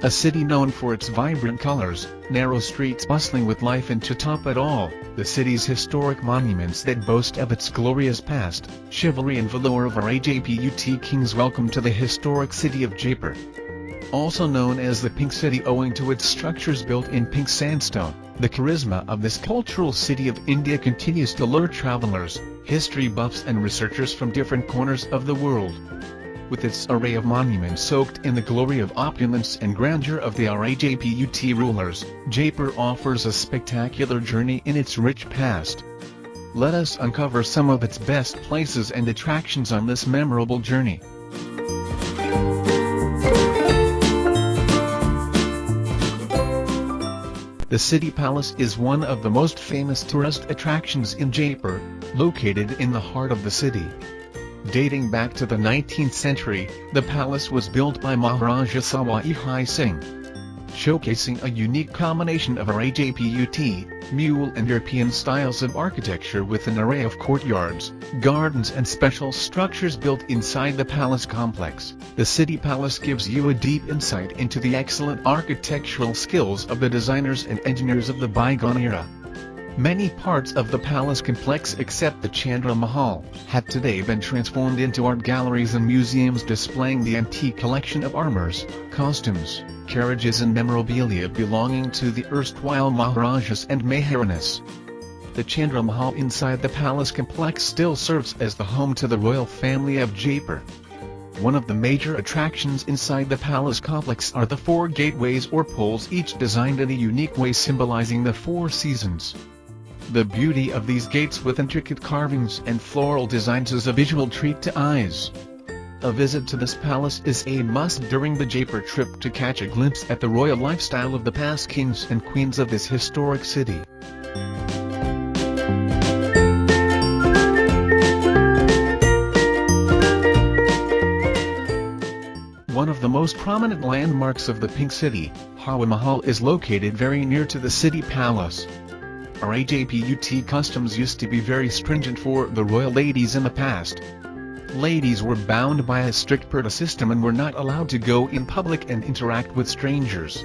A city known for its vibrant colors, narrow streets bustling with life, and to top it all, the city's historic monuments that boast of its glorious past, chivalry and valour of Rajput kings. Welcome to the historic city of Jaipur. Also known as the Pink City owing to its structures built in pink sandstone, the charisma of this cultural city of India continues to lure travelers, history buffs and researchers from different corners of the world. With its array of monuments soaked in the glory of opulence and grandeur of the Rajput rulers, Jaipur offers a spectacular journey in its rich past. Let us uncover some of its best places and attractions on this memorable journey. The City Palace is one of the most famous tourist attractions in Jaipur, located in the heart of the city. Dating back to the 19th century, the palace was built by Maharaja Sawai Singh, showcasing a unique combination of Rajput, Mughal and European styles of architecture with an array of courtyards, gardens and special structures built inside the palace complex. The City Palace gives you a deep insight into the excellent architectural skills of the designers and engineers of the bygone era. Many parts of the palace complex except the Chandra Mahal have today been transformed into art galleries and museums displaying the antique collection of armors, costumes, carriages and memorabilia belonging to the erstwhile Maharajas and Maharanis. The Chandra Mahal inside the palace complex still serves as the home to the royal family of Jaipur. One of the major attractions inside the palace complex are the four gateways or poles, each designed in a unique way symbolizing the four seasons. The beauty of these gates with intricate carvings and floral designs is a visual treat to eyes. A visit to this palace is a must during the Jaipur trip to catch a glimpse at the royal lifestyle of the past kings and queens of this historic city. One of the most prominent landmarks of the Pink City, Hawa Mahal, is located very near to the City Palace. Rajput customs used to be very stringent for the royal ladies in the past. Ladies were bound by a strict purdah system and were not allowed to go in public and interact with strangers.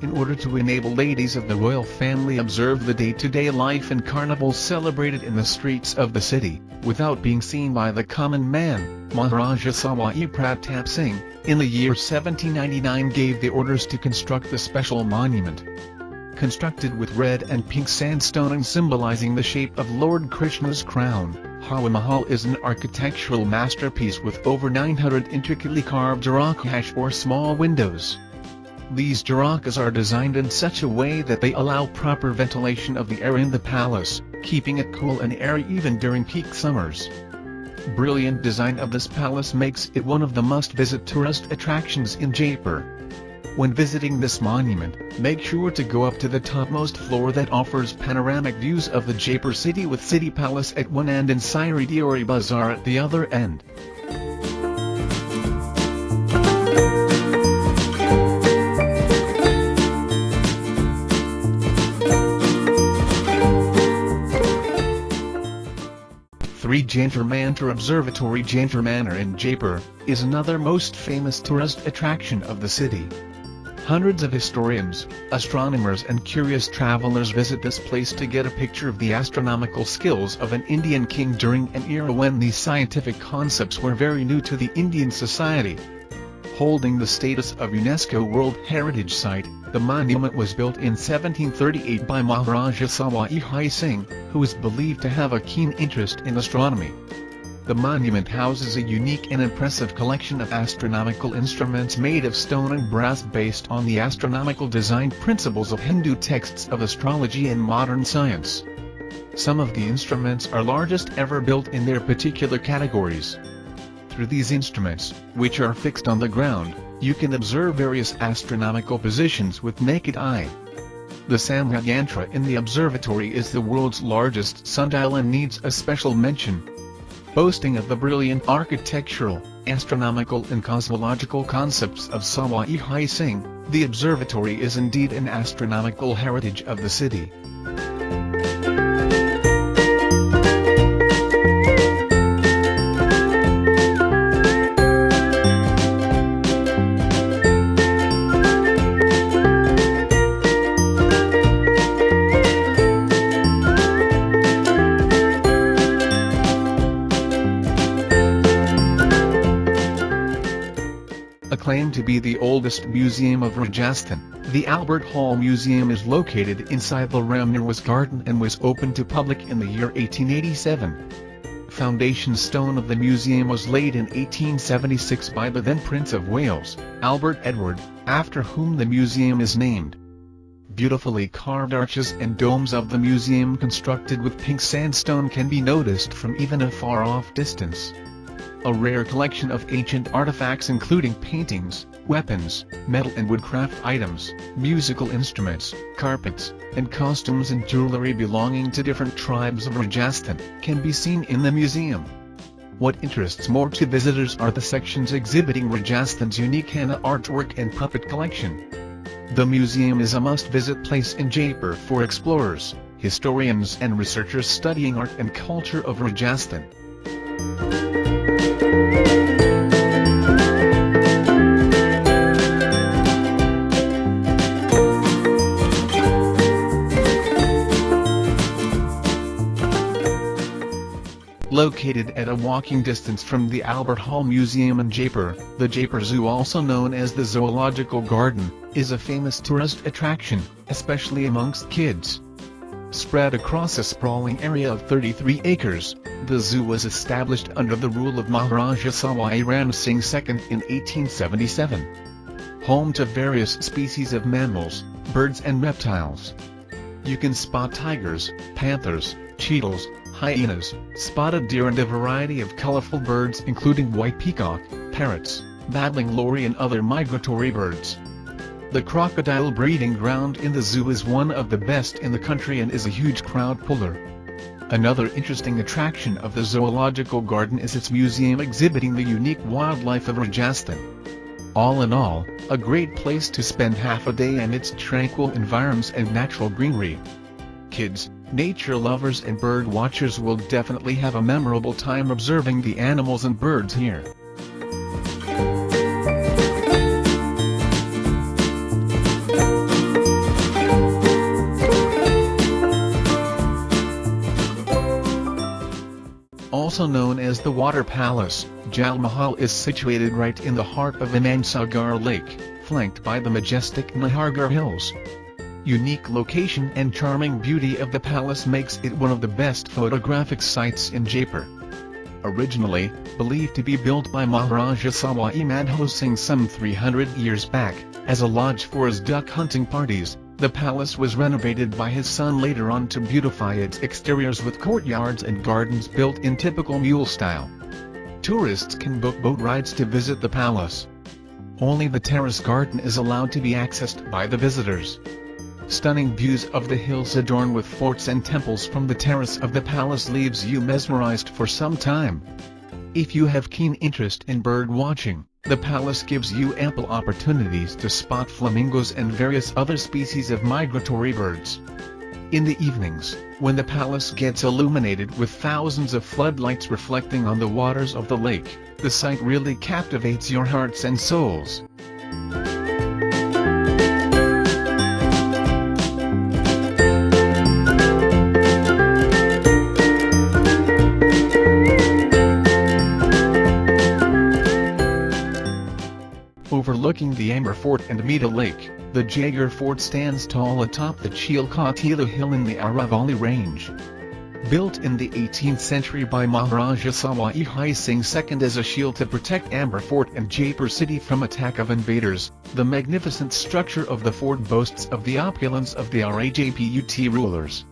In order to enable ladies of the royal family observe the day-to-day life and carnivals celebrated in the streets of the city, without being seen by the common man, Maharaja Sawai Pratap Singh, in the year 1799 gave the orders to construct the special monument. Constructed with red and pink sandstone and symbolizing the shape of Lord Krishna's crown, Hawa Mahal is an architectural masterpiece with over 900 intricately carved jharakas or small windows. These jharakas are designed in such a way that they allow proper ventilation of the air in the palace, keeping it cool and airy even during peak summers. Brilliant design of this palace makes it one of the must-visit tourist attractions in Jaipur. When visiting this monument, make sure to go up to the topmost floor that offers panoramic views of the Jaipur city with City Palace at one end and Sairi Diori Bazaar at the other end. Jantar Mantar Observatory. Jantar Manor in Jaipur is another most famous tourist attraction of the city. Hundreds of historians, astronomers and curious travelers visit this place to get a picture of the astronomical skills of an Indian king during an era when these scientific concepts were very new to the Indian society. Holding the status of UNESCO World Heritage Site, the monument was built in 1738 by Maharaja Sawai Singh, who is believed to have a keen interest in astronomy. The monument houses a unique and impressive collection of astronomical instruments made of stone and brass based on the astronomical design principles of Hindu texts of astrology and modern science. Some of the instruments are largest ever built in their particular categories. Through these instruments, which are fixed on the ground, you can observe various astronomical positions with naked eye. The Samya Yantra in the observatory is the world's largest sundial and needs a special mention. Boasting of the brilliant architectural, astronomical and cosmological concepts of Sawai Singh, the observatory is indeed an astronomical heritage of the city. to be the oldest museum of Rajasthan, the Albert Hall Museum is located inside the Ramnirwas Garden and was opened to public in the year 1887. Foundation stone of the museum was laid in 1876 by the then Prince of Wales, Albert Edward, after whom the museum is named. Beautifully carved arches and domes of the museum constructed with pink sandstone can be noticed from even a far-off distance. A rare collection of ancient artifacts including paintings, weapons, metal and woodcraft items, musical instruments, carpets, and costumes and jewelry belonging to different tribes of Rajasthan can be seen in the museum. What interests more to visitors are the sections exhibiting Rajasthan's unique henna artwork and puppet collection. The museum is a must-visit place in Jaipur for explorers, historians and researchers studying art and culture of Rajasthan. Located at a walking distance from the Albert Hall Museum in Jaipur, the Jaipur Zoo, also known as the Zoological Garden, is a famous tourist attraction, especially amongst kids. Spread across a sprawling area of 33 acres, the zoo was established under the rule of Maharaja Sawai Ram Singh II in 1877. Home to various species of mammals, birds and reptiles. You can spot tigers, panthers, cheetahs, hyenas, spotted deer and a variety of colorful birds including white peacock, parrots, babbling lory and other migratory birds. The crocodile breeding ground in the zoo is one of the best in the country and is a huge crowd puller. Another interesting attraction of the Zoological Garden is its museum exhibiting the unique wildlife of Rajasthan. All in all, a great place to spend half a day in its tranquil environs and natural greenery. Kids, nature lovers and bird watchers will definitely have a memorable time observing the animals and birds here. Also known as the Water Palace, Jal Mahal is situated right in the heart of Anandsagar Lake, flanked by the majestic Nahargarh Hills. Unique location and charming beauty of the palace makes it one of the best photographic sites in Jaipur. Originally believed to be built by Maharaja Sawai Madho Singh some 300 years back, as a lodge for his duck hunting parties, the palace was renovated by his son later on to beautify its exteriors with courtyards and gardens built in typical Mughal style. Tourists can book boat rides to visit the palace. Only the terrace garden is allowed to be accessed by the visitors. Stunning views of the hills adorned with forts and temples from the terrace of the palace leaves you mesmerized for some time. If you have keen interest in bird watching, the palace gives you ample opportunities to spot flamingos and various other species of migratory birds. In the evenings, when the palace gets illuminated with thousands of floodlights reflecting on the waters of the lake, the sight really captivates your hearts and souls. Overlooking the Amber Fort and Meeta Lake, the Jagar Fort stands tall atop the Chilkotila Hill in the Aravalli Range. Built in the 18th century by Maharaja Sawai Singh II as a shield to protect Amber Fort and Jaipur city from attack of invaders, the magnificent structure of the fort boasts of the opulence of the Rajput rulers.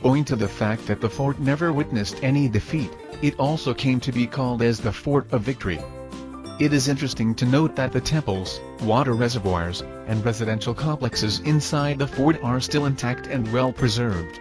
Owing to the fact that the fort never witnessed any defeat, it also came to be called as the Fort of Victory. It is interesting to note that the temples, water reservoirs, and residential complexes inside the fort are still intact and well preserved.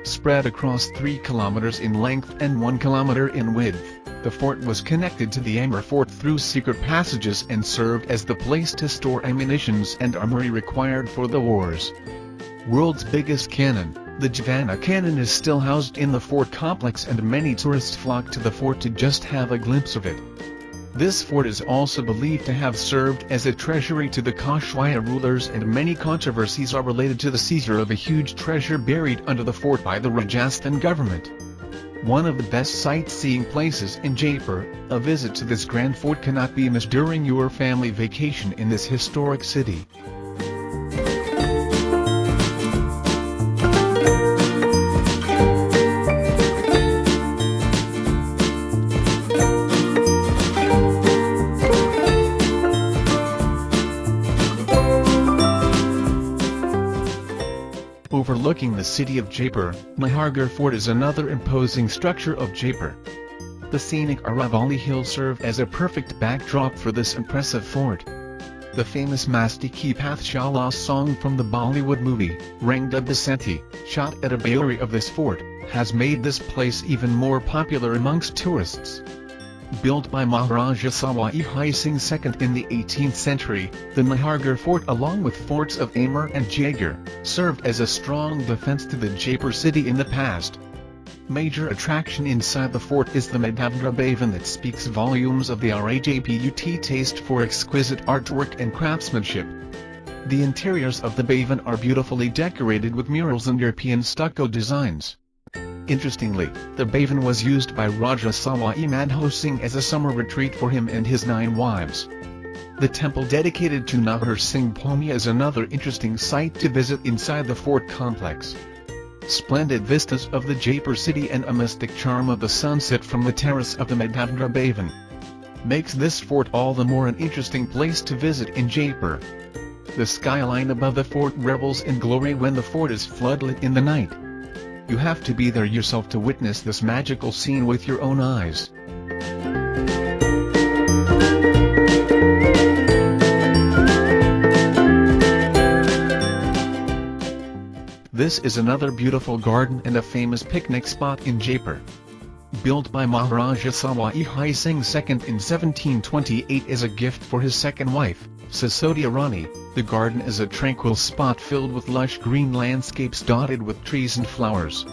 Spread across 3 kilometers in length and 1 kilometer in width, the fort was connected to the Amber Fort through secret passages and served as the place to store ammunitions and armory required for the wars. World's biggest cannon, the Javanna cannon, is still housed in the fort complex and many tourists flock to the fort to just have a glimpse of it. This fort is also believed to have served as a treasury to the Kashwaya rulers, and many controversies are related to the seizure of a huge treasure buried under the fort by the Rajasthan government. One of the best sightseeing places in Jaipur, a visit to this grand fort cannot be missed during your family vacation in this historic city. Overlooking the city of Jaipur, Nahargarh Fort is another imposing structure of Jaipur. The scenic Aravalli Hills serve as a perfect backdrop for this impressive fort. The famous Masti Ki Pathshala song from the Bollywood movie, Rang Da Basanti, shot at a bayuri of this fort, has made this place even more popular amongst tourists. Built by Maharaja Sawai Jai Singh II in the 18th century, the Nahargarh Fort along with forts of Amber and Jagar, served as a strong defense to the Jaipur city in the past. Major attraction inside the fort is the Madhavendra Bhavan that speaks volumes of the Rajput taste for exquisite artwork and craftsmanship. The interiors of the Bhavan are beautifully decorated with murals and European stucco designs. Interestingly, the Bhavan was used by Raja Sawai Madho Singh as a summer retreat for him and his 9 wives. The temple dedicated to Nahar Singh Bhumi is another interesting site to visit inside the fort complex. Splendid vistas of the Jaipur city and a mystic charm of the sunset from the terrace of the Madhavendra Bhavan makes this fort all the more an interesting place to visit in Jaipur. The skyline above the fort revels in glory when the fort is floodlit in the night. You have to be there yourself to witness this magical scene with your own eyes. This is another beautiful garden and a famous picnic spot in Jaipur. Built by Maharaja Sawai Jai Singh II in 1728 as a gift for his second wife, Sisodia Rani, the garden is a tranquil spot filled with lush green landscapes dotted with trees and flowers.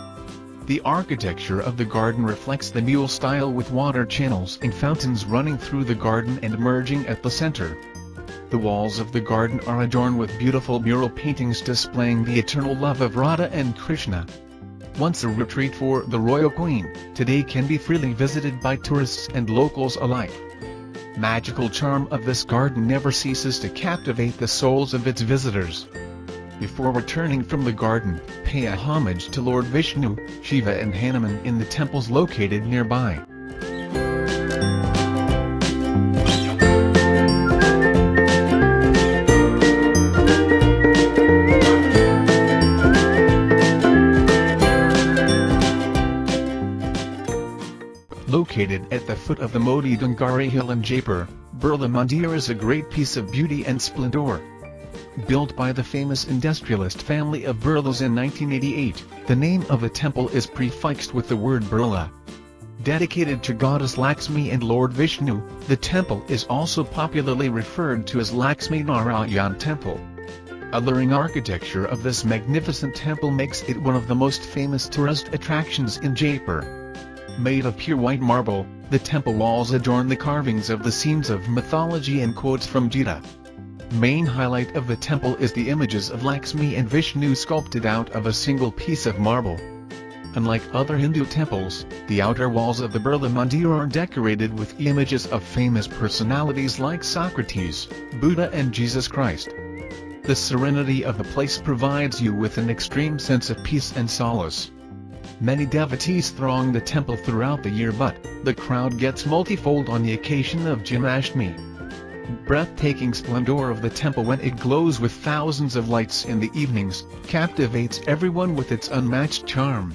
The architecture of the garden reflects the Mughal style with water channels and fountains running through the garden and merging at the center. The walls of the garden are adorned with beautiful mural paintings displaying the eternal love of Radha and Krishna. Once a retreat for the royal queen, today can be freely visited by tourists and locals alike. Magical charm of this garden never ceases to captivate the souls of its visitors. Before returning from the garden, pay a homage to Lord Vishnu, Shiva and Hanuman in the temples located nearby. Located at the foot of the Moti Dongari Hill in Jaipur, Birla Mandir is a great piece of beauty and splendor. Built by the famous industrialist family of Birlas in 1988, the name of the temple is prefixed with the word Birla. Dedicated to goddess Lakshmi and Lord Vishnu, the temple is also popularly referred to as Lakshmi Narayan Temple. Alluring architecture of this magnificent temple makes it one of the most famous tourist attractions in Jaipur. Made of pure white marble, the temple walls adorn the carvings of the scenes of mythology and quotes from Gita. Main highlight of the temple is the images of Lakshmi and Vishnu sculpted out of a single piece of marble. Unlike other Hindu temples, the outer walls of the Birla Mandir are decorated with images of famous personalities like Socrates, Buddha and Jesus Christ. The serenity of the place provides you with an extreme sense of peace and solace. Many devotees throng the temple throughout the year, but the crowd gets multifold on the occasion of Janmashtami. Breathtaking splendor of the temple when it glows with thousands of lights in the evenings, captivates everyone with its unmatched charm.